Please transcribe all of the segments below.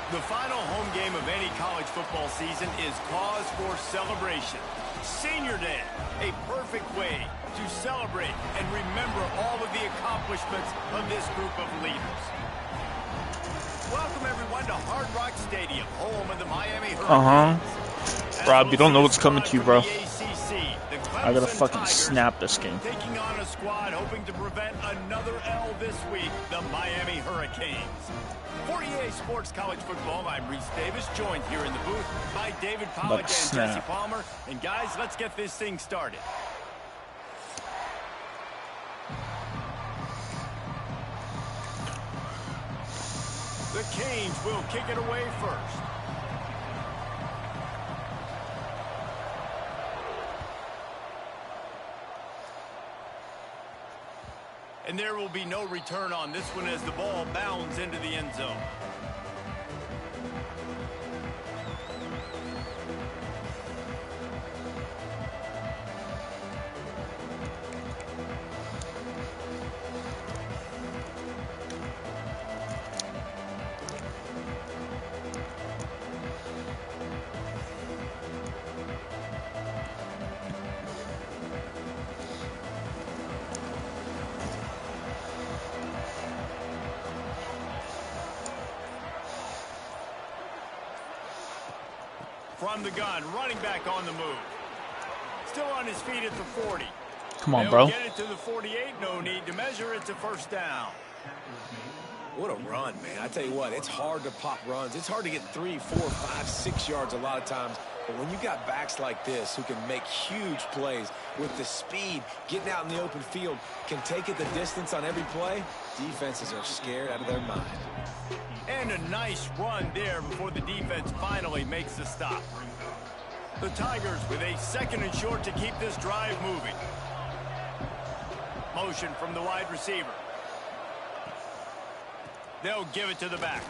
The final home game of any college football season is cause for celebration. Senior Day, a perfect way to celebrate and remember all of the accomplishments of this group of leaders. Welcome, everyone, to Hard Rock Stadium, home of the Miami Hurricanes. Rob, you don't know what's coming to you, bro. I gotta fucking Tigers snap this game. taking on a squad hoping to prevent another L this week, the Miami Hurricanes. For EA Sports College Football, I'm Reese Davis, joined here in the booth by David Pollack and Jesse Palmer. And guys, let's get this thing started. The Canes will kick it away first. And there will be no return on this one as the ball bounds into the end zone. From the gun, running back on the move. Still on his feet at the 40. Come on, bro. Get it to the 48, no need to measure. It's a first down. What a run, man. I tell you what, it's hard to pop runs. It's hard to get 3, 4, 5, 6 yards a lot of times. But when you got backs like this who can make huge plays with the speed, getting out in the open field, can take it the distance on every play, defenses are scared out of their mind. And a nice run there before the defense finally makes the stop. The Tigers with a 2nd and short to keep this drive moving. Motion from the wide receiver. They'll give it to the back.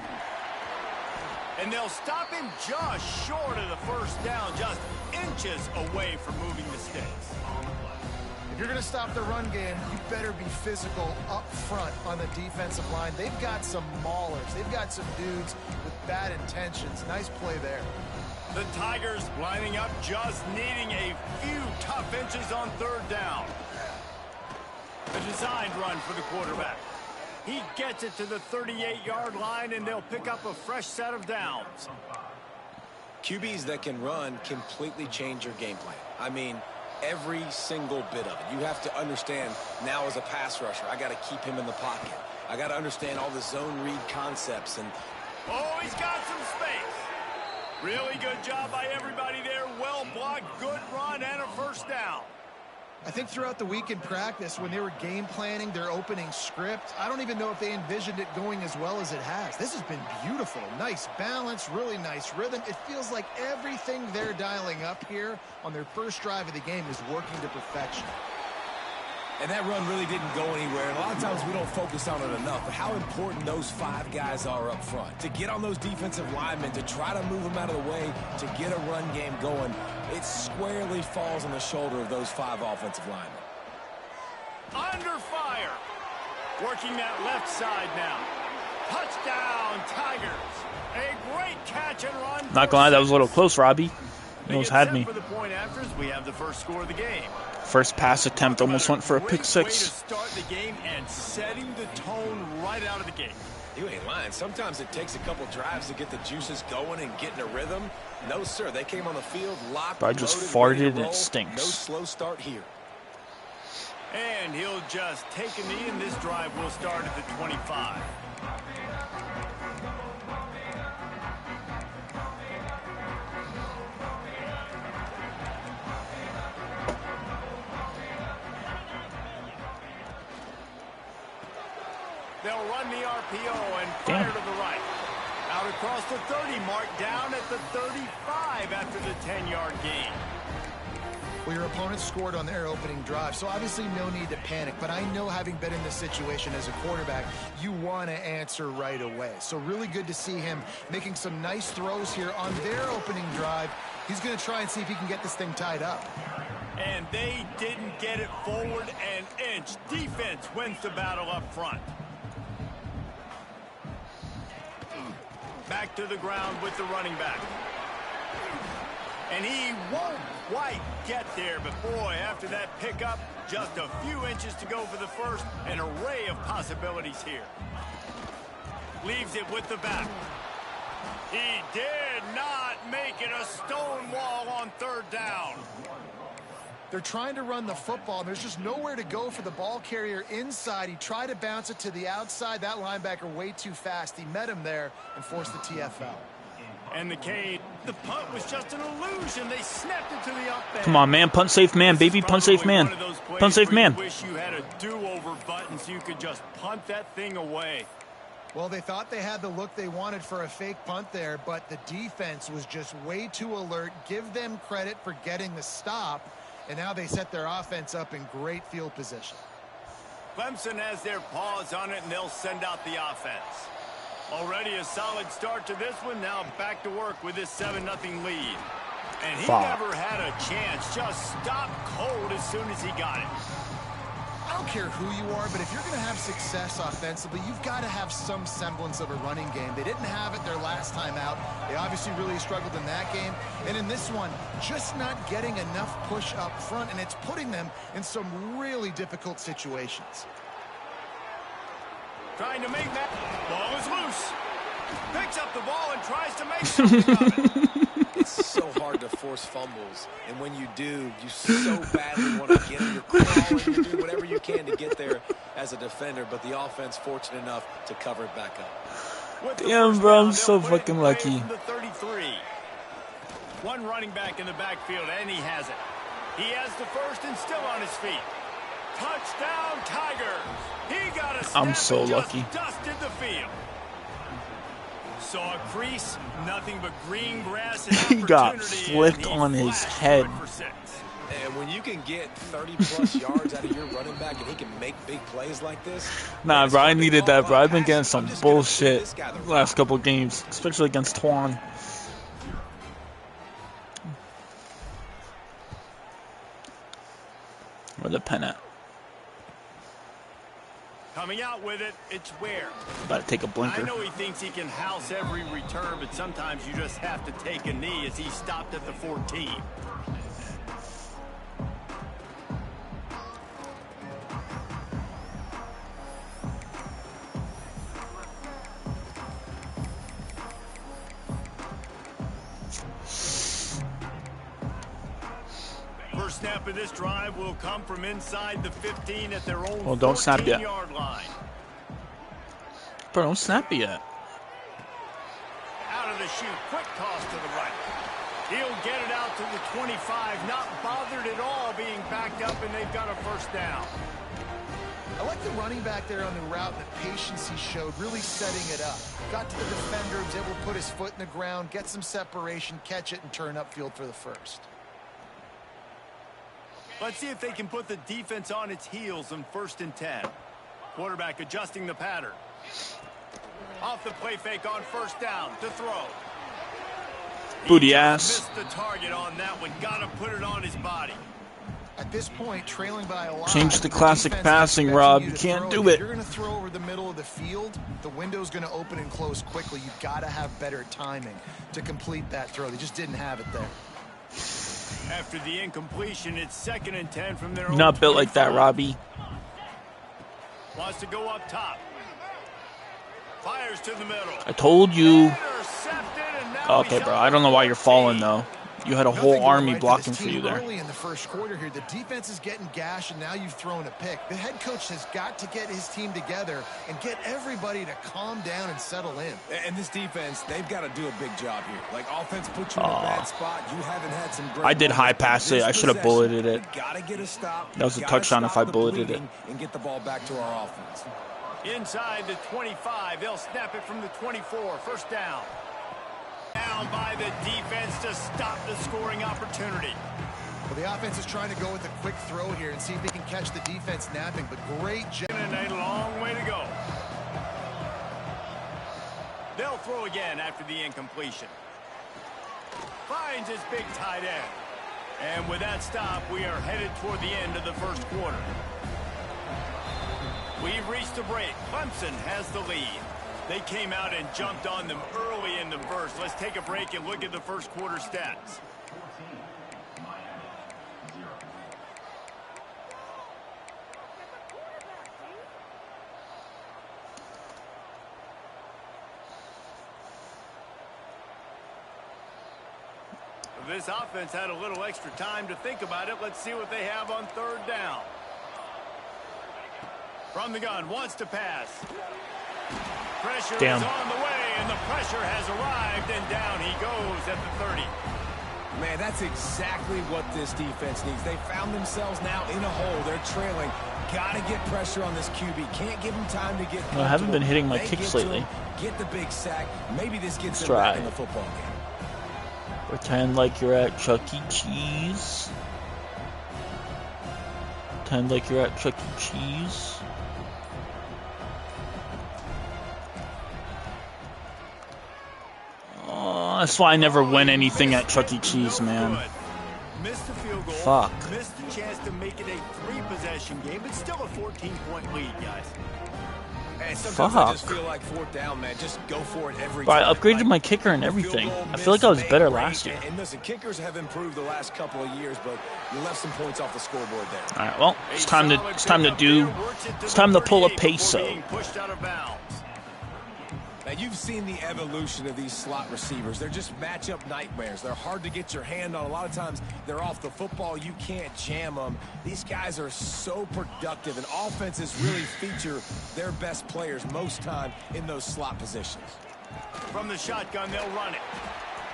And they'll stop him just short of the first down, just inches away from moving the sticks. If you're going to stop the run game, you better be physical up front on the defensive line. They've got some maulers. They've got some dudes with bad intentions. Nice play there. The Tigers lining up, just needing a few tough inches on 3rd down. A designed run for the quarterback. He gets it to the 38-yard line, and they'll pick up a fresh set of downs. QBs that can run completely change your game plan. I mean, every single bit of it. You have to understand now as a pass rusher, I got to keep him in the pocket. I got to understand all the zone read concepts. And oh, he's got some space. Really good job by everybody there. Well blocked, good run, and a first down. I think throughout the week in practice, when they were game planning their opening script, I don't even know if they envisioned it going as well as it has. This has been beautiful. Nice balance, really nice rhythm. It feels like everything they're dialing up here on their first drive of the game is working to perfection. And that run really didn't go anywhere. And a lot of times we don't focus on it enough. But how important those 5 guys are up front. To get on those defensive linemen, to try to move them out of the way, to get a run game going, it squarely falls on the shoulder of those 5 offensive linemen. Under fire. Working that left side now. Touchdown, Tigers. A great catch and run. Not gonna lie, that was a little close, Robbie. He almost had me. For the point afters, we have the first score of the game. First pass attempt almost went for a pick 6. Way to start the game and setting the tone right out of the gate. You ain't lying. Sometimes it takes a couple drives to get the juices going and get in a rhythm. No, sir. They came on the field locked. I just loaded, farted and it stinks. No slow start here. And he'll just take a knee, and this drive will start at the 25. They'll run the RPO and fire to the right. Out across the 30 mark, down at the 35 after the 10-yard gain. Well, your opponent scored on their opening drive, so obviously no need to panic. But I know, having been in this situation as a quarterback, you want to answer right away. So really good to see him making some nice throws here on their opening drive. He's going to try and see if he can get this thing tied up. And they didn't get it forward an inch. Defense wins the battle up front. Back to the ground with the running back. And he won't quite get there, but boy, after that pickup, just a few inches to go for the first. An array of possibilities here. Leaves it with the back. He did not make it a stone wall on third down. They're trying to run the football, and there's just nowhere to go for the ball carrier inside. He tried to bounce it to the outside. That linebacker way too fast. He met him there and forced the TFL. And the punt was just an illusion. They snapped it to the up end. Come on, man. Punt safe man, baby. Punt safe man. Punt safe man. You wish you had a do-over button so you could just punt that thing away. Well, they thought they had the look they wanted for a fake punt there, but the defense was just way too alert. Give them credit for getting the stop, and now they set their offense up in great field position. Clemson has their paws on it, and they'll send out the offense. Already a solid start to this one. Now back to work with this 7-0 lead. And he never had a chance. Just stopped cold as soon as he got it. I don't care who you are, but if you're going to have success offensively, you've got to have some semblance of a running game. They didn't have it their last time out. They obviously really struggled in that game. And in this one, just not getting enough push up front, and it's putting them in some really difficult situations. Trying to make that. Ball is loose. Picks up the ball and tries to make something of it. It's so hard to force fumbles, and when you do, you so badly want to get it. You're crawling, you're doing whatever you can to get there as a defender, but the offense fortunate enough to cover it back up. Damn, bro, I'm so fucking lucky. One running back in the backfield, and he has it. He has the first and still on his feet. Touchdown, Tigers. He got a snap. I'm so lucky. Dusted the field. Saw a crease, nothing but green grass. He got flipped on his head. And when you can get 30-plus yards out of your running back and he can make big plays like this. Nah, bro, I needed that, bro. I've been getting some bullshit the last couple games, especially against Twan. Where the pen at? Coming out with it, it's Ware. About to take a blinker. I know he thinks he can house every return, but sometimes you just have to take a knee as he stopped at the 14. First snap of this drive will come from inside the 15 at their own 14-yard line. Bro, don't snap it yet. Out of the chute, quick toss to the right. He'll get it out to the 25, not bothered at all being backed up, and they've got a first down. I like the running back there on the route and the patience he showed, really setting it up. Got to the defender, was able to put his foot in the ground, get some separation, catch it, and turn upfield for the first. Let's see if they can put the defense on its heels on 1st and 10. Quarterback adjusting the pattern. Off the play fake on first down to throw. Booty ass. Missed the target on that one. Got to put it on his body. At this point, trailing by a lot. Change the classic passing, Rob. You can't do it. If you're going to throw over the middle of the field, the window's going to open and close quickly. You've got to have better timing to complete that throw. They just didn't have it there. After the incompletion, it's 2nd and 10 from their own. Not built like that, Robbie. Wants to go up top. Fires to the middle. I told you. Okay, bro. I don't know why you're falling, though. You had a whole army blocking for you there. Early in the first quarter here, the defense is getting gashed, and now you've thrown a pick. The head coach has got to get his team together and get everybody to calm down and settle in. And this defense, they've got to do a big job here. Like, offense puts you in a bad spot. You haven't had some great. I did high pass it. I should have bulleted it. Gotta get a stop. That was a touchdown if I bulleted it. And get the ball back to our offense. Inside the 25, they'll snap it from the 24. First down. Down by the defense to stop the scoring opportunity. Well, the offense is trying to go with a quick throw here and see if they can catch the defense napping, but great job. And a long way to go. They'll throw again after the incompletion. Finds his big tight end. And with that stop, we are headed toward the end of the first quarter. We've reached the break. Clemson has the lead. They came out and jumped on them early in the first. Let's take a break and look at the first quarter stats. This offense had a little extra time to think about it. Let's see what they have on third down. From the gun, wants to pass. Pressure is on the way, and the pressure has arrived, and down he goes at the 30. Man, that's exactly what this defense needs. They found themselves now in a hole. They're trailing. Got to get pressure on this QB. Can't give him time to get comfortable. I haven't been hitting my kicks lately. Get the big sack. Maybe this gets them back in the football game. Pretend like you're at Chuck E. Cheese. Pretend like you're at Chuck E. Cheese. Oh, that's why I never win anything at Chuck E. Cheese, man. Missed the field goal. Fuck. Missed the chance to make it a 3-possession game. It's still a 14-point lead, guys. Hey, sometimes I just feel like fourth down, man. Just go for it every time. I upgraded my kicker and everything. I feel like I was better last year. And listen, kickers have improved the last couple of years, but you left some points off the scoreboard there. All right, well, it's time to pull a peso. Now, you've seen the evolution of these slot receivers. They're just matchup nightmares. They're hard to get your hand on. A lot of times, they're off the football. You can't jam them. These guys are so productive, and offenses really feature their best players most time in those slot positions. From the shotgun, they'll run it.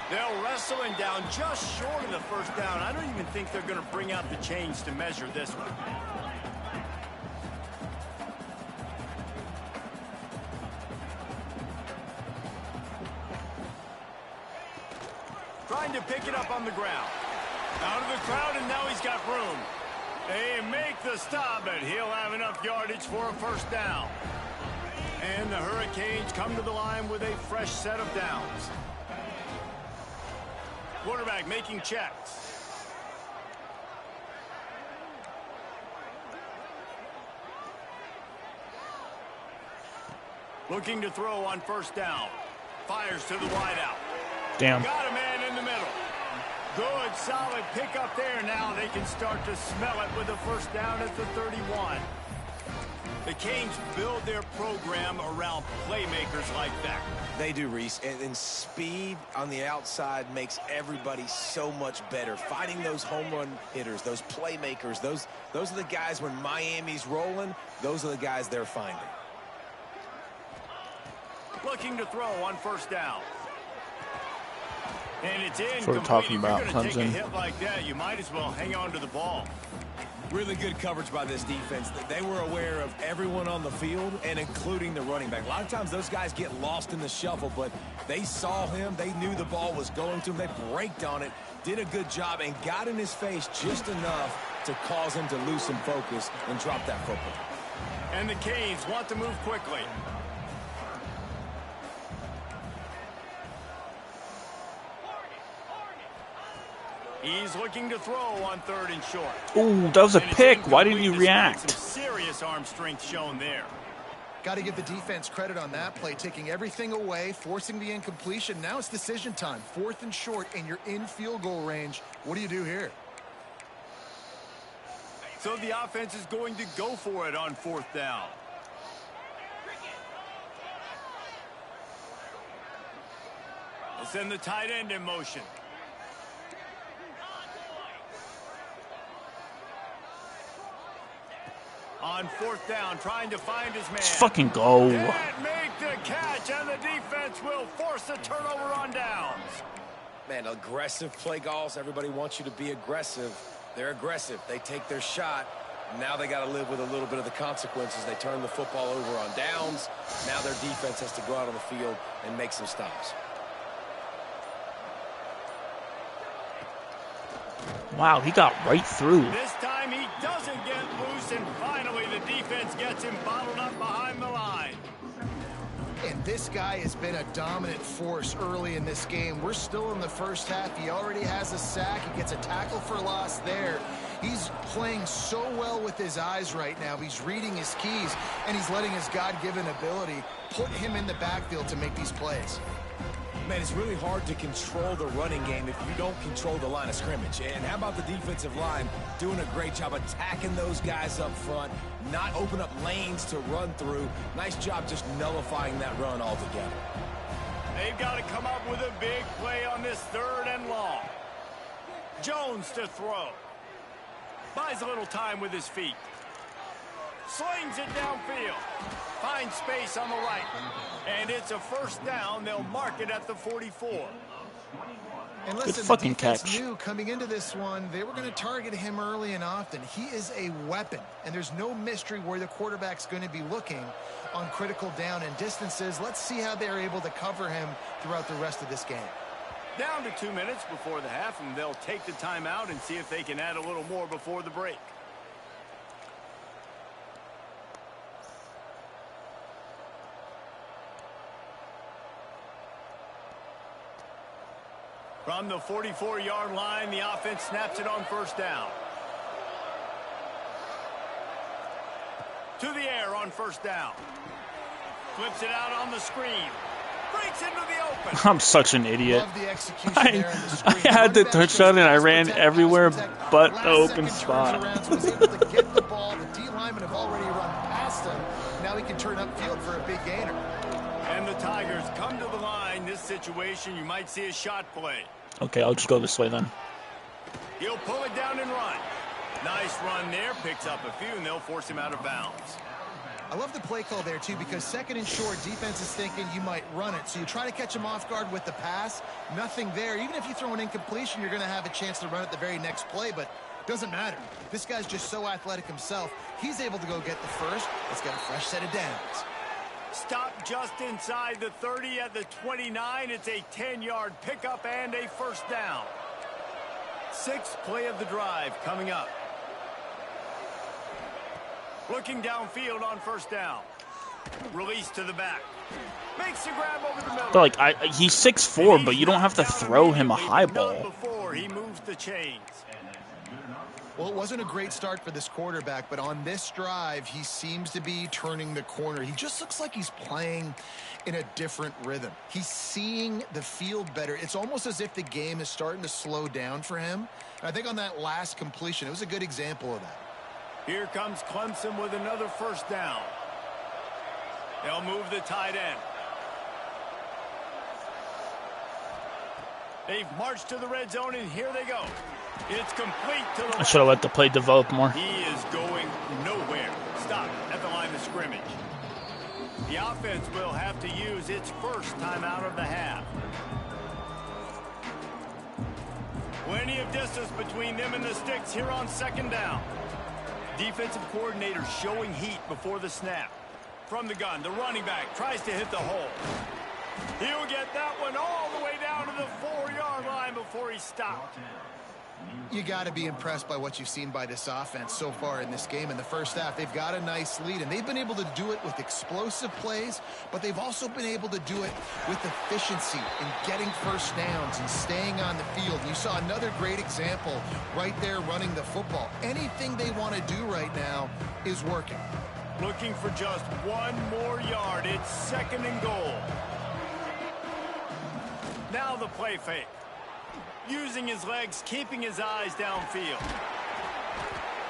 They'll wrestle him down just short of the first down. I don't even think they're going to bring out the chains to measure this one. Trying to pick it up on the ground. Out of the crowd, and now he's got room. They make the stop, but he'll have enough yardage for a first down. And the Hurricanes come to the line with a fresh set of downs. Quarterback making checks. Looking to throw on first down. Fires to the wideout. Damn. Got a man in the middle. Good, solid pickup there. Now they can start to smell it with a first down at the 31. The Canes build their program around playmakers like that. They do, Reese. And speed on the outside makes everybody so much better. Finding those home run hitters, those playmakers, those are the guys when Miami's rolling, those are the guys they're finding. Looking to throw on first down. And it's in. That's what we're talking about, Clemson. Take a Clemson. hit like that, you might as well hang on to the ball. Really good coverage by this defense. They were aware of everyone on the field and including the running back. A lot of times those guys get lost in the shuffle, but they saw him. They knew the ball was going to him. They braked on it, did a good job, and got in his face just enough to cause him to lose some focus and drop that football. And the Canes want to move quickly. He's looking to throw on third and short. Ooh, that was a pick. Why didn't you react? Some serious arm strength shown there. Got to give the defense credit on that play, taking everything away, forcing the incompletion. Now it's decision time. Fourth and short, and you're in field goal range. What do you do here? So the offense is going to go for it on fourth down. They'll send the tight end in motion. On fourth down, trying to find his man. Let's fucking go. And make the catch, and the defense will force a turnover on downs. Man, aggressive play calls. Everybody wants you to be aggressive. They're aggressive. They take their shot. Now they got to live with a little bit of the consequences. They turn the football over on downs. Now their defense has to go out on the field and make some stops. Wow, he got right through. This time he doesn't get loose, and finally the defense gets him bottled up behind the line. And this guy has been a dominant force early in this game. We're still in the first half. He already has a sack. He gets a tackle for loss there. He's playing so well with his eyes right now. He's reading his keys, and he's letting his God-given ability put him in the backfield to make these plays. Man, it's really hard to control the running game if you don't control the line of scrimmage. And how about the defensive line doing a great job attacking those guys up front, not open up lanes to run through. Nice job just nullifying that run altogether. They've got to come up with a big play on this 3rd and long. Jones to throw. Buys a little time with his feet. Slings it downfield. Finds space on the right. And it's a 1st down. They'll mark it at the 44. And listen, good fucking the defense catch. knew coming into this one, they were going to target him early and often. He is a weapon, and there's no mystery where the quarterback's going to be looking on critical down and distances. Let's see how they're able to cover him throughout the rest of this game. Down to 2 minutes before the half, and they'll take the timeout and see if they can add a little more before the break. From the 44-yard line, the offense snaps it on 1st down. To the air on 1st down. Flips it out on the screen. Breaks into the open. I'm such an idiot. Love the execution I there in the screen. had the Running back touchdown and I goes ran pass everywhere protect. but the Last open second turns spot. around, so he's able to get the ball. The D linemen have already run past him. Now he can turn upfield for a big gainer. And the Tigers come to the line. This situation, you might see a shot play. Okay, I'll just go this way then. He'll pull it down and run. Nice run there. Picks up a few, and they'll force him out of bounds. I love the play call there, too, because 2nd and short, defense is thinking you might run it. So you try to catch him off guard with the pass. Nothing there. Even if you throw an incompletion, you're going to have a chance to run it the very next play, but it doesn't matter. This guy's just so athletic himself. He's able to go get the first. Let's get a fresh set of downs. Stop just inside the 30 at the 29. It's a 10-yard pickup and a 1st down. 6th play of the drive coming up. Looking downfield on 1st down. Release to the back. Makes the grab over the middle. But like he's 6'4", but you don't have to throw him a high ball. Before he moves the chains. Well, it wasn't a great start for this quarterback, but on this drive, he seems to be turning the corner. He just looks like he's playing in a different rhythm. He's seeing the field better. It's almost as if the game is starting to slow down for him. And I think on that last completion, it was a good example of that. Here comes Clemson with another 1st down. They'll move the tight end. They've marched to the red zone, and here they go. It's complete to the I should have let the play develop more. He is going nowhere. Stop at the line of scrimmage. The offense will have to use its 1st timeout of the half. Plenty of distance between them and the sticks here on 2nd down. Defensive coordinator showing heat before the snap. From the gun, the running back tries to hit the hole. He'll get that one all the way down to the 4-yard line before he stopped. You got to be impressed by what you've seen by this offense so far in this game. In the first half, they've got a nice lead, and they've been able to do it with explosive plays, but they've also been able to do it with efficiency and getting 1st downs and staying on the field. You saw another great example right there running the football. Anything they want to do right now is working. Looking for just 1 more yard. It's 2nd and goal. Now the play fake. Using his legs, keeping his eyes downfield.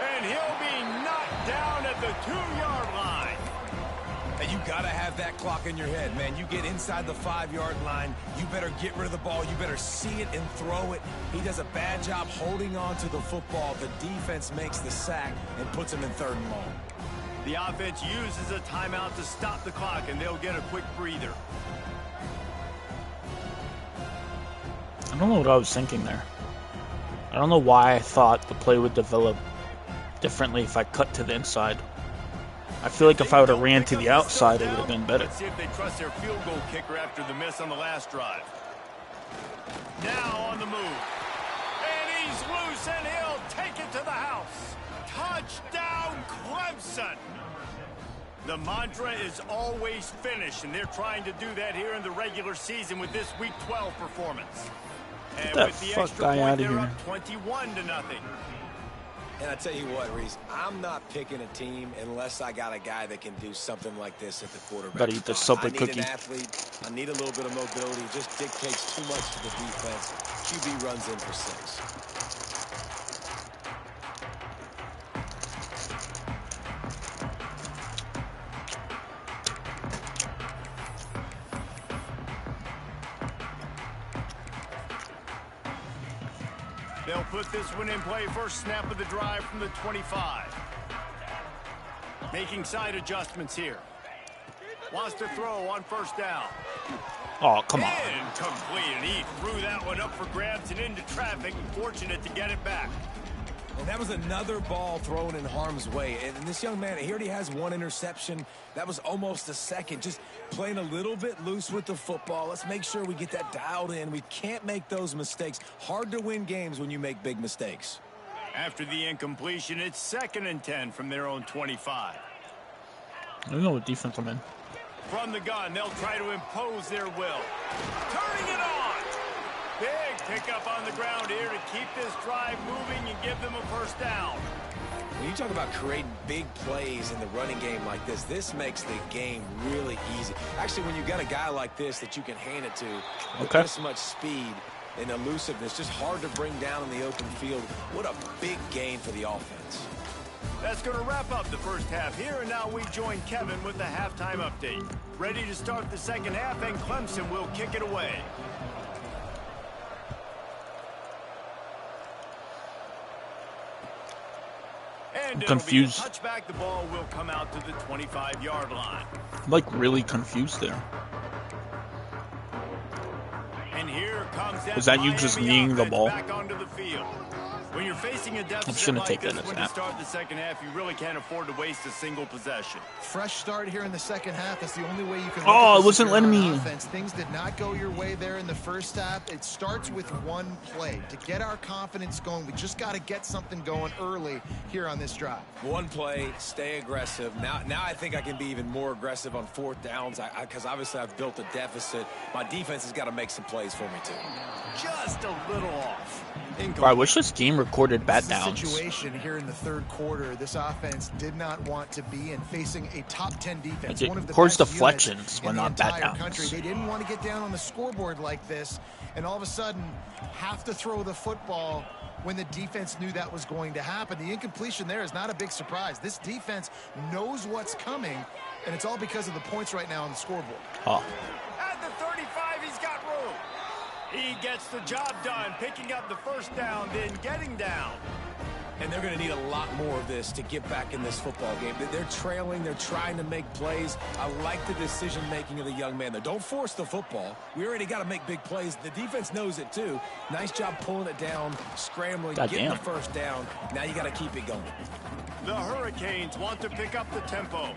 And he'll be knocked down at the 2-yard line. And you got to have that clock in your head, man. You get inside the 5-yard line, you better get rid of the ball. You better see it and throw it. He does a bad job holding on to the football. The defense makes the sack and puts him in 3rd and long. The offense uses a timeout to stop the clock, and they'll get a quick breather. I don't know what I was thinking there. I don't know why I thought the play would develop differently if I cut to the inside. I feel like if I would have ran to the outside, it would have been better. Let's see if they trust their field goal kicker after the miss on the last drive. Now on the move. And he's loose, and he'll take it to the house. Touchdown, Clemson! The mantra is always finish, and they're trying to do that here in the regular season with this Week 12 performance. And Get that with the fuck extra guy point, outta they're here. up 21-0. And I tell you what, Reese, I'm not picking a team unless I got a guy that can do something like this at the quarterback. Gotta eat the Subway I need cookie. an athlete. I need a little bit of mobility. It just dictates too much to the defense. QB runs in for 6. They'll put this one in play. First snap of the drive from the 25. Making side adjustments here. Wants to throw on first down. Oh, come on. Incomplete, and he threw that one up for grabs and into traffic. Fortunate to get it back. And that was another ball thrown in harm's way. And this young man, he already has 1 interception. That was almost a second. Just playing a little bit loose with the football. Let's make sure we get that dialed in. We can't make those mistakes. Hard to win games when you make big mistakes. After the incompletion, it's 2nd and 10 from their own 25. I don't know what defense I'm in. From the gun, they'll try to impose their will. Turning it on. Big pickup on the ground here to keep this drive moving and give them a first down. When you talk about creating big plays in the running game like this makes the game really easy. Actually, when you got a guy like this that you can hand it to with this much speed and elusiveness, just hard to bring down in the open field. What a big gain for the offense. That's going to wrap up the first half here, and now we join Kevin with the halftime update. Ready to start the second half, and Clemson will kick it away. And I'm confused. Touchback, the ball will come out to the 25-yard line. I'm like really confused there. And here comes Is that you just kneeing the ball? Back onto the field. When you're facing a deficit like this, when you start the second half, you really can't afford to waste a single possession. Fresh start here in the second half. That's the only way you can. Oh, it wasn't letting me. Offense. Things did not go your way there in the first half. It starts with one play. To get our confidence going, we just got to get something going early here on this drive. One play, stay aggressive. Now I think I can be even more aggressive on 4th downs because obviously I've built a deficit. My defense has got to make some plays for me too. Just a little off. Bro, I wish this game recorded bad downs. Situation here in the third quarter, this offense did not want to be in, facing a top 10 defense. It one of the records best deflections, but in the not bad entire downs. country. They didn't want to get down on the scoreboard like this, and all of a sudden have to throw the football when the defense knew that was going to happen. The incompletion there is not a big surprise. This defense knows what's coming, and it's all because of the points right now on the scoreboard. Oh. At the 35, he's got room. He gets the job done, picking up the first down, then getting down. And they're going to need a lot more of this to get back in this football game. They're trailing. They're trying to make plays. I like the decision-making of the young man, though. Don't force the football. We already got to make big plays. The defense knows it, too. Nice job pulling it down, scrambling, getting the first down. Now you got to keep it going. The Hurricanes want to pick up the tempo.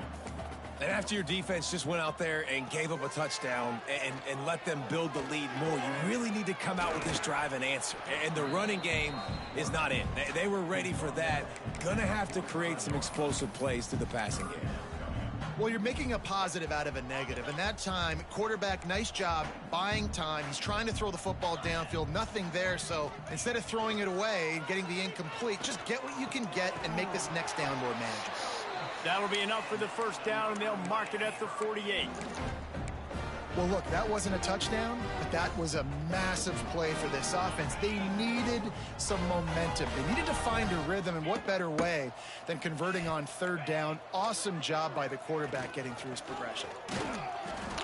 And after your defense just went out there and gave up a touchdown and let them build the lead more, you really need to come out with this drive and answer. And the running game is not in. They were ready for that. Gonna have to create some explosive plays through the passing game. Well, you're making a positive out of a negative. And that time, quarterback, nice job buying time. He's trying to throw the football downfield. Nothing there. So instead of throwing it away and getting the incomplete, just get what you can get and make this next down more manageable. That'll be enough for the first down, and they'll mark it at the 48. Well, look, that wasn't a touchdown, but that was a massive play for this offense. They needed some momentum. They needed to find a rhythm, and what better way than converting on 3rd down. Awesome job by the quarterback getting through his progression.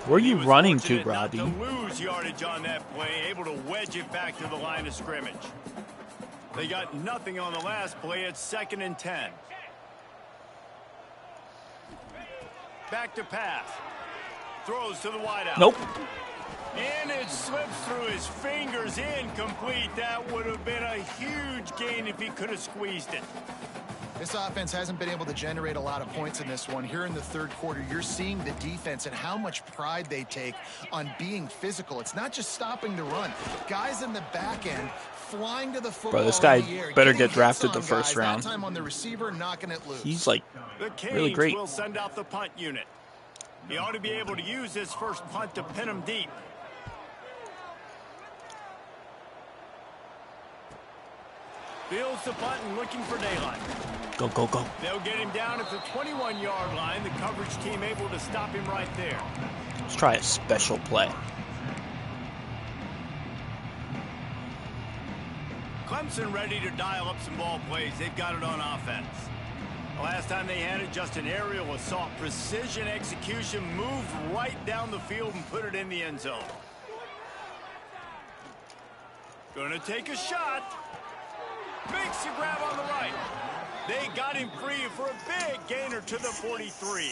Where are you running to, Robbie? To lose yardage on that play, able to wedge it back to the line of scrimmage. They got nothing on the last play. It's 2nd and 10. Back to pass. Throws to the wideout. Nope. And it slips through his fingers. Incomplete. That would have been a huge gain if he could have squeezed it. This offense hasn't been able to generate a lot of points in this one. Here in the third quarter, you're seeing the defense and how much pride they take on being physical. It's not just stopping the run. Guys in the back end flying to the football. Bro, this guy in the air, better getting get drafted the hits first on guys, round. that time on the receiver, knocking it loose. He's like really great. The Canes will send out the punt unit. He ought to be able to use this first punt to pin him deep. Fields the punt and looking for daylight. Go, go, go. They'll get him down at the 21-yard line. The coverage team able to stop him right there. Let's try a special play. Clemson ready to dial up some ball plays. They've got it on offense. The last time they had it, just an aerial assault. Precision execution, moved right down the field and put it in the end zone. Gonna take a shot. Makes the grab on the right. They got him free for a big gainer to the 43.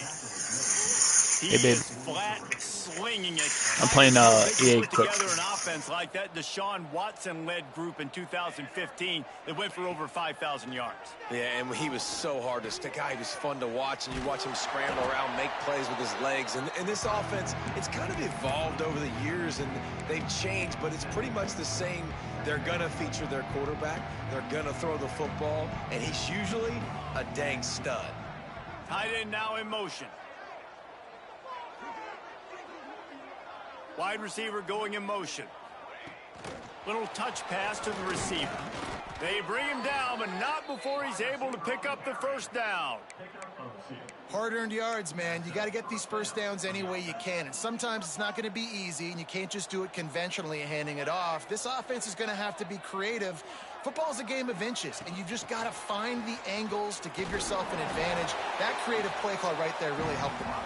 He Hey, babe. is flat slinging it. I'm playing They EA put Clip. together an offense like that Deshaun Watson-led group in 2015 that went for over 5,000 yards. Yeah, and he was so hard to stick out. He was fun to watch, and you watch him scramble around, make plays with his legs. And this offense, it's kind of evolved over the years, and they've changed, but it's pretty much the same. They're going to feature their quarterback. They're going to throw the football, and he's usually a dang stud. Tight end now in motion. Wide receiver going in motion. Little touch pass to the receiver. They bring him down, but not before he's able to pick up the first down. Hard-earned yards, man. You got to get these first downs any way you can. And sometimes it's not going to be easy, and you can't just do it conventionally handing it off. This offense is going to have to be creative. Football is a game of inches, and you've just got to find the angles to give yourself an advantage. That creative play call right there really helped them out.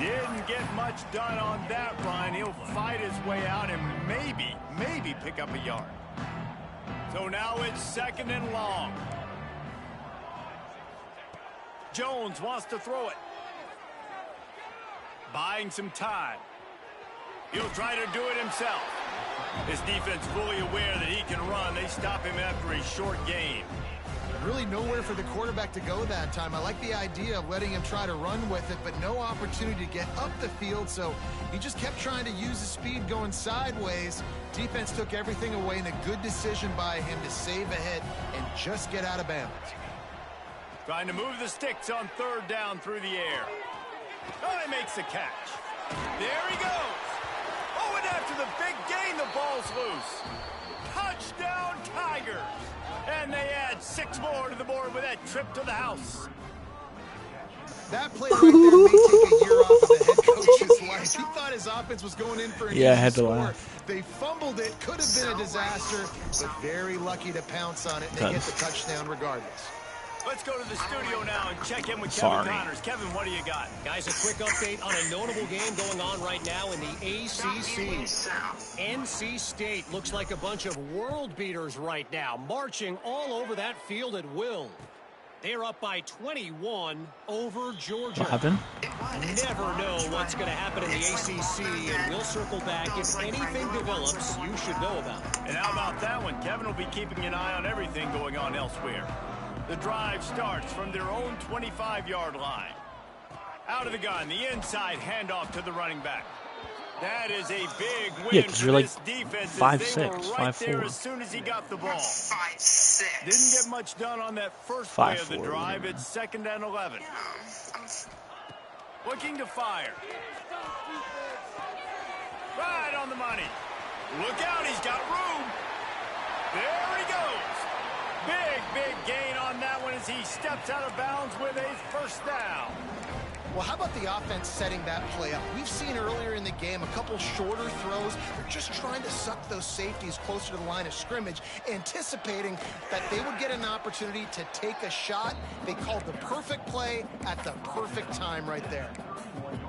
Didn't get much done on that run. He'll fight his way out and maybe pick up a yard. So now it's second and long. Jones wants to throw it. Buying some time. He'll try to do it himself. His defense fully aware that he can run. They stop him after a short gain. Really nowhere for the quarterback to go that time. I like the idea of letting him try to run with it, but no opportunity to get up the field, so he just kept trying to use his speed going sideways. Defense took everything away, and a good decision by him to save a hit and just get out of bounds. Trying to move the sticks on third down through the air. Oh, he makes the catch. There he goes. Oh, and after the big gain, the ball's loose. Touchdown, Tigers. And they add 6 more to the board with that trip to the house. That play right there may take a year off of the head coach's life. He thought his offense was going in for an easy I had to score. laugh. They fumbled it. Could have been a disaster, but very lucky to pounce on it. And they get the touchdown regardless. Let's go to the studio now and check in with Sorry. Kevin Connors. Kevin, what do you got? Guys, a quick update on a notable game going on right now in the ACC. NC State looks like a bunch of world beaters right now, marching all over that field at will. They're up by 21 over Georgia. What happened? Never know what's going to happen in the ACC, and we'll circle back if anything develops you should know about. And how about that one? Kevin will be keeping an eye on everything going on elsewhere. The drive starts from their own 25-yard line. Out of the gun, the inside handoff to the running back. That is a big win. Yeah, 'cause you're like this defense. 5'6", they were right 5'4". there as soon as he got the ball. 5'6". Didn't get much done on that first play of the 5'4", drive. It's second and 11. Looking to fire. Right on the money. Look out, he's got room. There he goes. Big gain on that one as he steps out of bounds with a first down. Well, how about the offense setting that play up? We've seen earlier in the game a couple shorter throws. They're just trying to suck those safeties closer to the line of scrimmage, anticipating that they would get an opportunity to take a shot. They called the perfect play at the perfect time right there.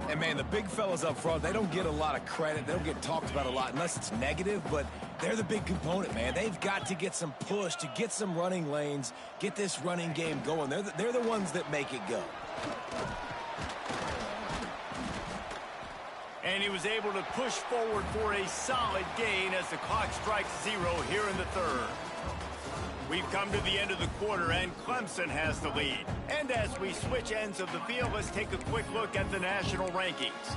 And, man, the big fellas up front, they don't get a lot of credit. They don't get talked about a lot unless it's negative, but they're the big component, man. They've got to get some push, to get some running lanes, get this running game going. They're the ones that make it go. And he was able to push forward for a solid gain as the clock strikes 0 here in the third. We've come to the end of the quarter, and Clemson has the lead. And as we switch ends of the field, let's take a quick look at the national rankings.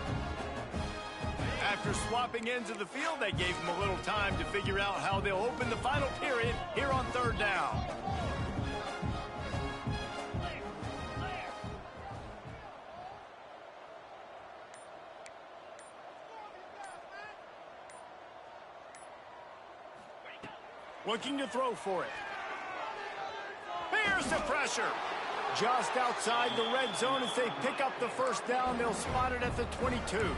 After swapping ends of the field, that gave them a little time to figure out how they'll open the final period here on third down. Looking to throw for it. Here's the pressure. Just outside the red zone as they pick up the first down. They'll spot it at the 22.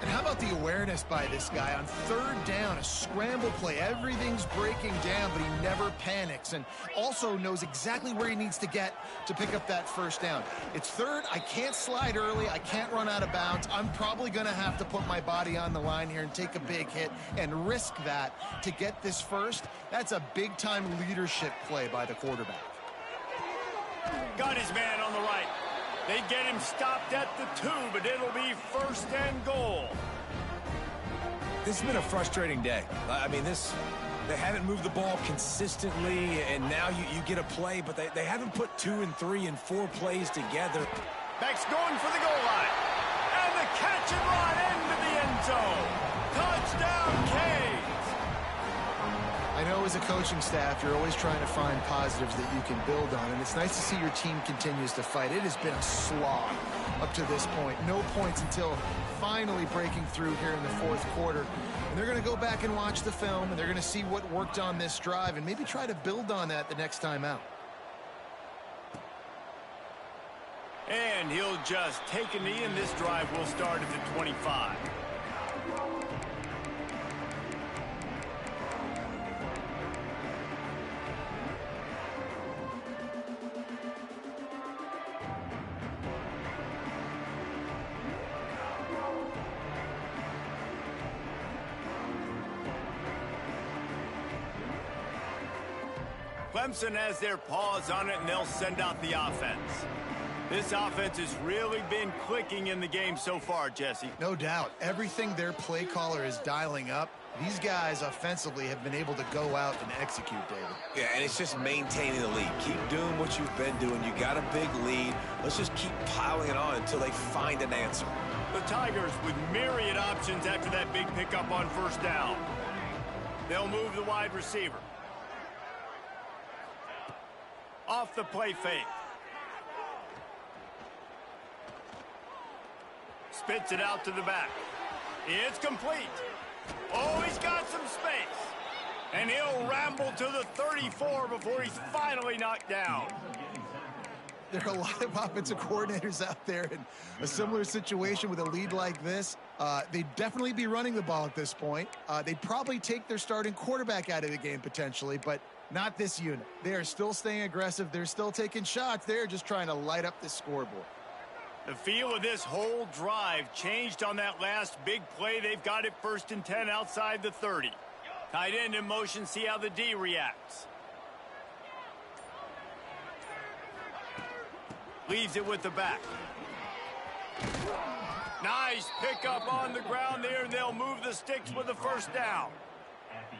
And how about the awareness by this guy on third down, a scramble play. Everything's breaking down, but he never panics and also knows exactly where he needs to get to pick up that first down. It's third. I can't slide early. I can't run out of bounds. I'm probably going to have to put my body on the line here and take a big hit and risk that to get this first. That's a big-time leadership play by the quarterback. Got his man on the right. They get him stopped at the 2, but it'll be first and goal. This has been a frustrating day. I mean, they haven't moved the ball consistently, and now you get a play, but they haven't put 2 and 3 and 4 plays together. Beck's going for the goal line. And the catch and run into the end zone. Touchdown, Canes. I know as a coaching staff, you're always trying to find positives that you can build on, and it's nice to see your team continues to fight. It has been a slog up to this point. No points until finally breaking through here in the fourth quarter. And they're going to go back and watch the film, and they're going to see what worked on this drive and maybe try to build on that the next time out. And he'll just take a knee, and this drive will start at the 25. Clemson has their paws on it, and they'll send out the offense. This offense has really been clicking in the game so far, Jesse. No doubt. Everything their play caller is dialing up, these guys offensively have been able to go out and execute, David. Yeah, and it's just maintaining the lead. Keep doing what you've been doing. You got a big lead. Let's just keep piling it on until they find an answer. The Tigers with myriad options after that big pickup on first down. They'll move the wide receiver. Off the play fake. Spits it out to the back. It's complete. Oh, he's got some space. And he'll ramble to the 34 before he's finally knocked down. There are a lot of offensive coordinators out there in a similar situation with a lead like this. They'd definitely be running the ball at this point. They'd probably take their starting quarterback out of the game potentially, but not this unit. They are still staying aggressive. They're still taking shots. They're just trying to light up the scoreboard. The feel of this whole drive changed on that last big play. They've got it 1st and 10 outside the 30. Tight end in motion, see how the D reacts. Leaves it with the back. Nice pickup on the ground there, and they'll move the sticks with the first down.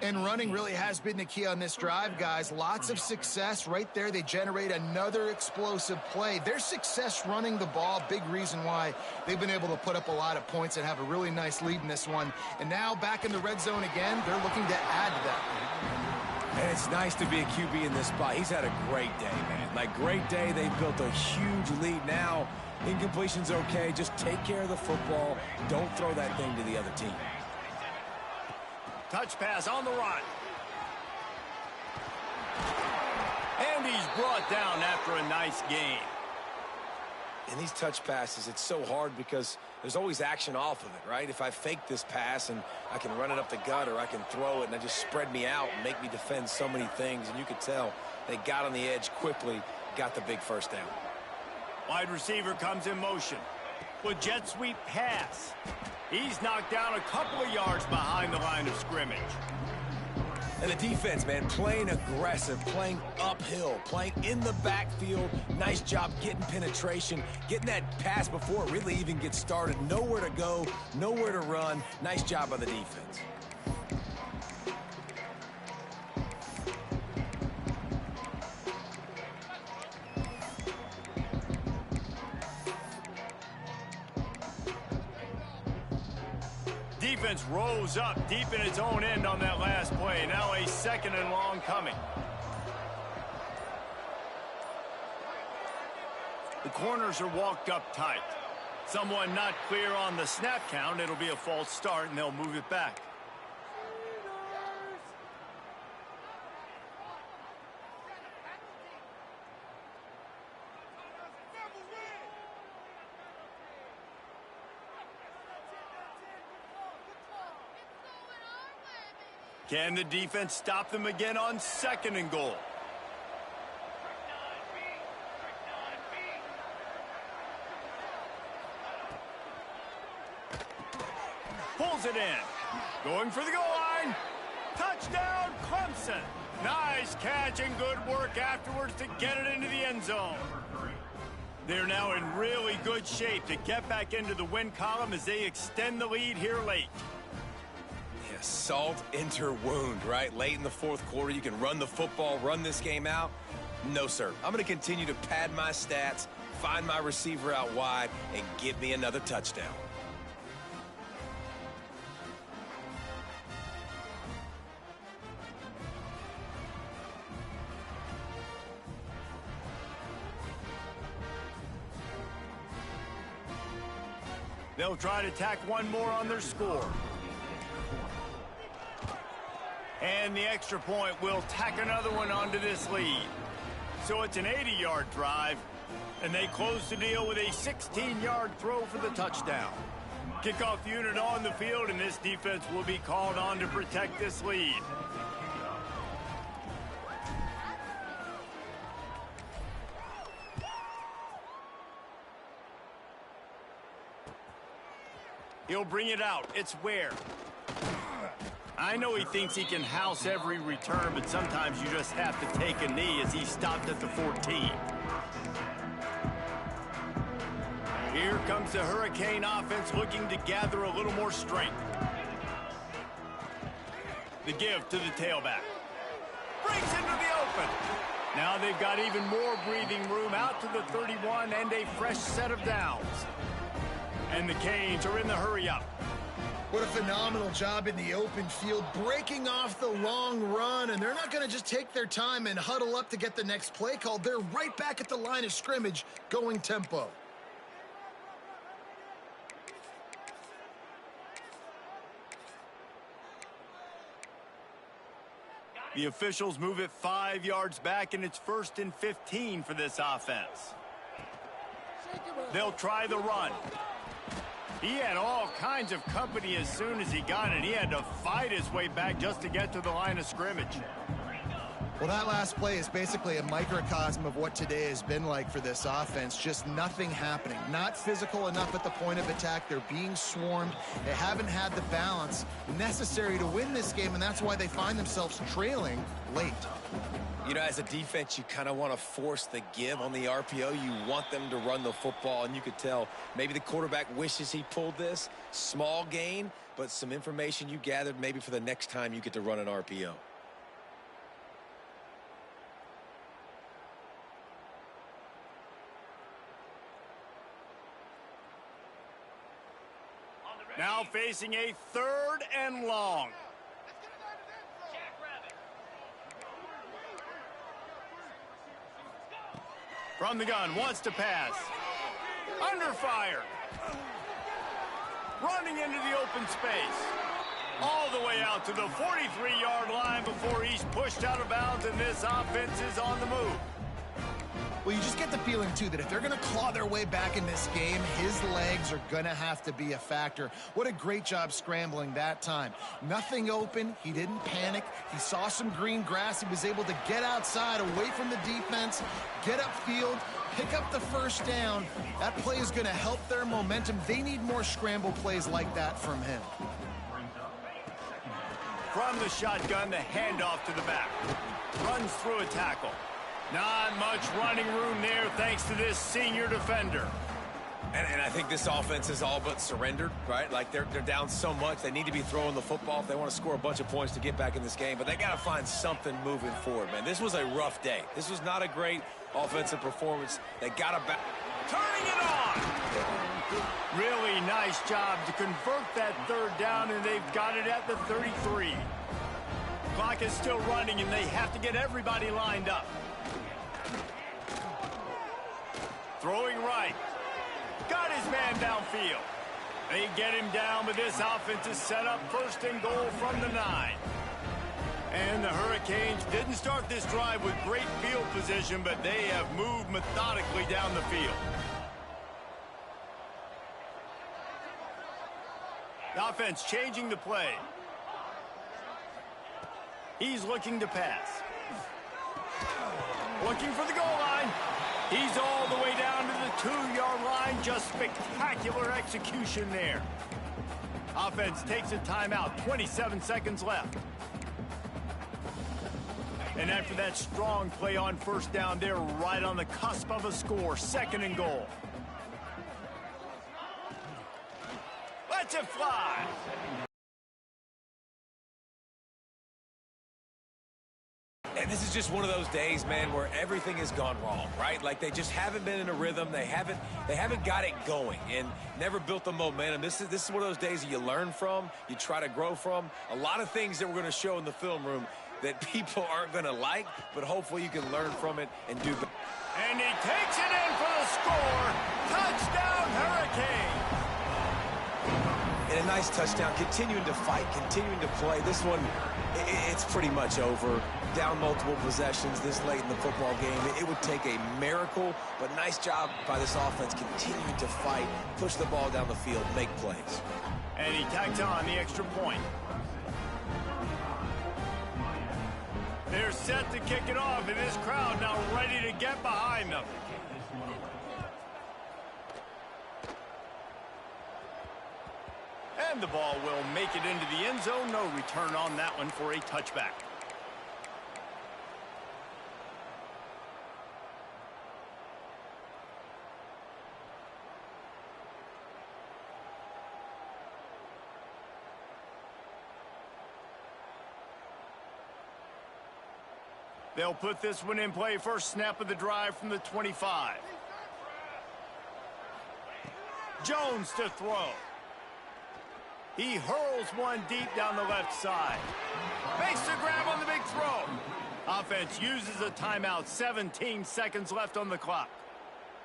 And running really has been the key on this drive, guys. Lots of success right there. They generate another explosive play. Their success running the ball, big reason why they've been able to put up a lot of points and have a really nice lead in this one. And now back in the red zone again, they're looking to add to that. And it's nice to be a QB in this spot. He's had a great day, man. Like, great day. They built a huge lead. Now, incompletion's okay. Just take care of the football. Don't throw that thing to the other team. Touch pass on the run. And he's brought down after a nice gain. In these touch passes, it's so hard because there's always action off of it, right? If I fake this pass and I can run it up the gut or I can throw it and it just spread me out and make me defend so many things. And you could tell they got on the edge quickly, got the big first down. Wide receiver comes in motion with jet sweep pass. He's knocked down a couple of yards behind the line of scrimmage. And the defense, man, playing aggressive, playing uphill, playing in the backfield. Nice job getting penetration, getting that pass before it really even gets started. Nowhere to go, nowhere to run. Nice job by the defense. Defense rose up deep in its own end on that last play. Now a 2nd and long coming. The corners are walked up tight. Someone not clear on the snap count. It'll be a false start, and they'll move it back. Can the defense stop them again on 2nd and goal? Pulls it in. Going for the goal line. Touchdown, Clemson. Nice catch and good work afterwards to get it into the end zone. They're now in really good shape to get back into the win column as they extend the lead here late. Yeah, salt into wound, right? Late in the 4th quarter, you can run the football, run this game out. No, sir. I'm going to continue to pad my stats, find my receiver out wide, and give me another touchdown. They'll try to tack one more on their score. And the extra point will tack another one onto this lead. So it's an 80-yard drive, and they close the deal with a 16-yard throw for the touchdown. Kickoff unit on the field, and this defense will be called on to protect this lead. He'll bring it out. It's Ware. I know he thinks he can house every return, but sometimes you just have to take a knee as he stopped at the 14. Here comes the Hurricane offense looking to gather a little more strength. The give to the tailback. Brings into the open. Now they've got even more breathing room out to the 31 and a fresh set of downs. And the Canes are in the hurry-up. What a phenomenal job in the open field, breaking off the long run, and they're not going to just take their time and huddle up to get the next play called. They're right back at the line of scrimmage, going tempo. The officials move it 5 yards back, and it's 1st and 15 for this offense. They'll try the run. He had all kinds of company as soon as he got it. He had to fight his way back just to get to the line of scrimmage. Well, that last play is basically a microcosm of what today has been like for this offense. Just nothing happening. Not physical enough at the point of attack. They're being swarmed. They haven't had the balance necessary to win this game, and that's why they find themselves trailing late. You know, as a defense, you kind of want to force the give on the RPO. You want them to run the football, and you could tell maybe the quarterback wishes he pulled this. Small gain, but some information you gathered maybe for the next time you get to run an RPO. Now facing a 3rd and long. From the gun, wants to pass. Under fire. Running into the open space. All the way out to the 43-yard line before he's pushed out of bounds, and this offense is on the move. Well, you just get the feeling, too, that if they're going to claw their way back in this game, his legs are going to have to be a factor. What a great job scrambling that time. Nothing open. He didn't panic. He saw some green grass. He was able to get outside, away from the defense, get upfield, pick up the first down. That play is going to help their momentum. They need more scramble plays like that from him. From the shotgun, the handoff to the back. Runs through a tackle. Not much running room there thanks to this senior defender. And I think this offense is all but surrendered, right? Like they're down so much. They need to be throwing the football if they want to score a bunch of points to get back in this game. But they got to find something moving forward, man. This was a rough day. This was not a great offensive performance. They got to back. Turning it on! Really nice job to convert that 3rd down, and they've got it at the 33. Clock is still running, and they have to get everybody lined up. Throwing right. Got his man downfield. They get him down, but this offense is set up 1st and goal from the 9. And the Hurricanes didn't start this drive with great field position, but they have moved methodically down the field. The offense changing the play. He's looking to pass. Looking for the goal line. He's all the way down to the 2-yard line. Just spectacular execution there. Offense takes a timeout. 27 seconds left. And after that strong play on first down, they're right on the cusp of a score. 2nd and goal. Let's it fly. And this is just one of those days, man, where everything has gone wrong, right? Like they just haven't been in a rhythm. They haven't got it going and never built the momentum. This is one of those days that you learn from, you try to grow from. A lot of things that we're going to show in the film room that people aren't going to like, but hopefully you can learn from it and do better. And he takes it in for the score. Touchdown, Hurricane. And a nice touchdown, continuing to fight, continuing to play. This one, it's pretty much over. Down multiple possessions this late in the football game. It would take a miracle, but nice job by this offense continuing to fight, push the ball down the field, make plays. And he tacked on the extra point. They're set to kick it off, and this crowd now ready to get behind them. And the ball will make it into the end zone. No return on that one for a touchback. They'll put this one in play. First snap of the drive from the 25. Jones to throw. He hurls one deep down the left side. Makes the grab on the big throw. Offense uses a timeout. 17 seconds left on the clock.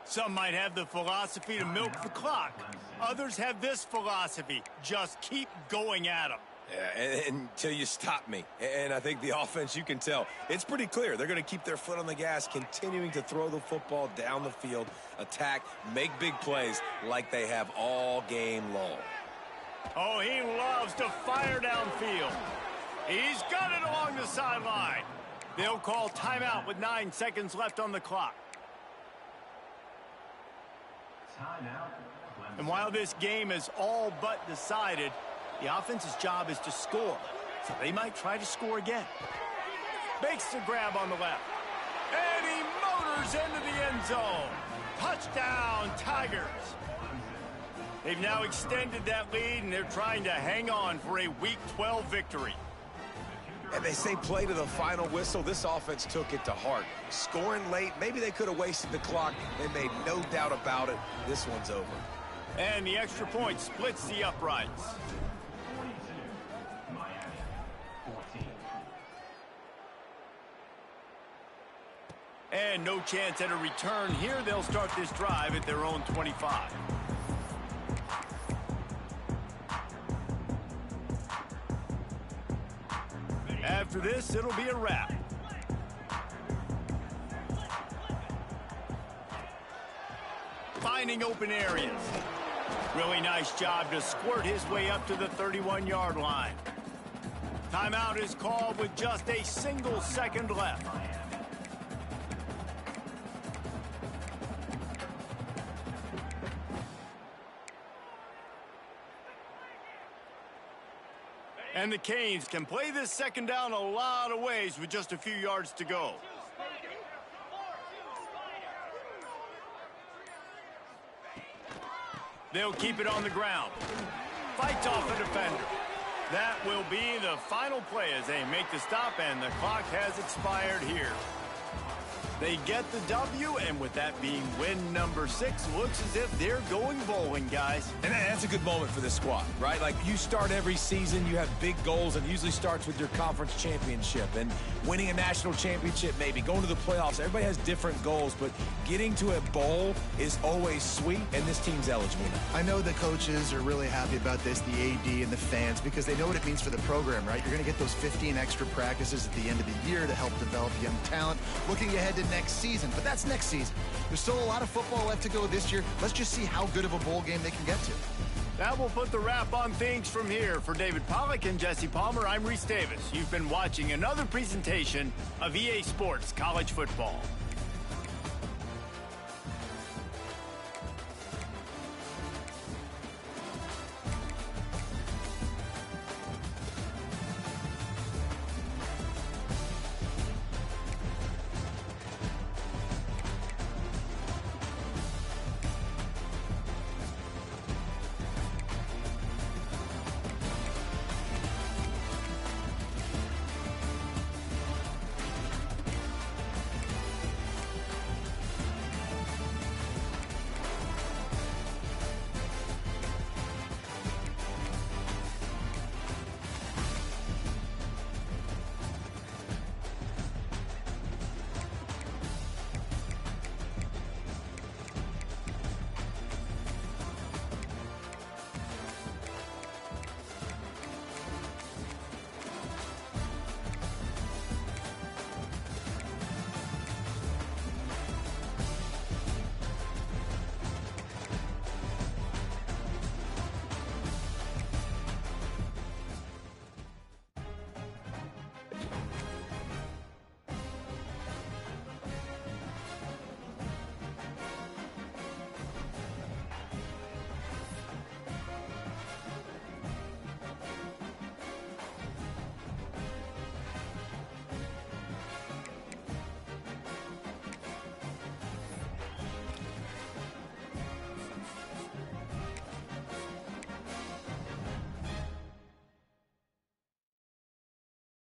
Some might have the philosophy to milk the clock. Others have this philosophy. Just keep going at them. Yeah, until you stop me. And I think the offense, you can tell, it's pretty clear. They're going to keep their foot on the gas, continuing to throw the football down the field, attack, make big plays like they have all game long. Oh, he loves to fire downfield. He's got it along the sideline. They'll call timeout with 9 seconds left on the clock. And while this game is all but decided, the offense's job is to score, so they might try to score again. Makes the grab on the left. And he motors into the end zone. Touchdown, Tigers. They've now extended that lead, and they're trying to hang on for a Week 12 victory. And they say play to the final whistle. This offense took it to heart. Scoring late, maybe they could have wasted the clock. They made no doubt about it. This one's over. And the extra point splits the uprights. And no chance at a return here. They'll start this drive at their own 25. After this, it'll be a wrap. Finding open areas. Really nice job to squirt his way up to the 31-yard line. Timeout is called with just a single second left. And the Canes can play this second down a lot of ways with just a few yards to go. They'll keep it on the ground. Fights off a defender. That will be the final play as they make the stop, and the clock has expired here. They get the W, and with that being win number 6, looks as if they're going bowling, guys. And that's a good moment for this squad, right? Like, you start every season, you have big goals, and it usually starts with your conference championship and winning a national championship, maybe going to the playoffs. Everybody has different goals, but getting to a bowl is always sweet, and this team's eligible. I know the coaches are really happy about this, the AD and the fans, because they know what it means for the program, right? You're going to get those 15 extra practices at the end of the year to help develop young talent. Looking ahead to next season, but that's next season. There's still a lot of football left to go this year. Let's just see how good of a bowl game they can get to. That will put the wrap on things from here. For David Pollack and Jesse Palmer, I'm Reese Davis. You've been watching another presentation of EA Sports College Football.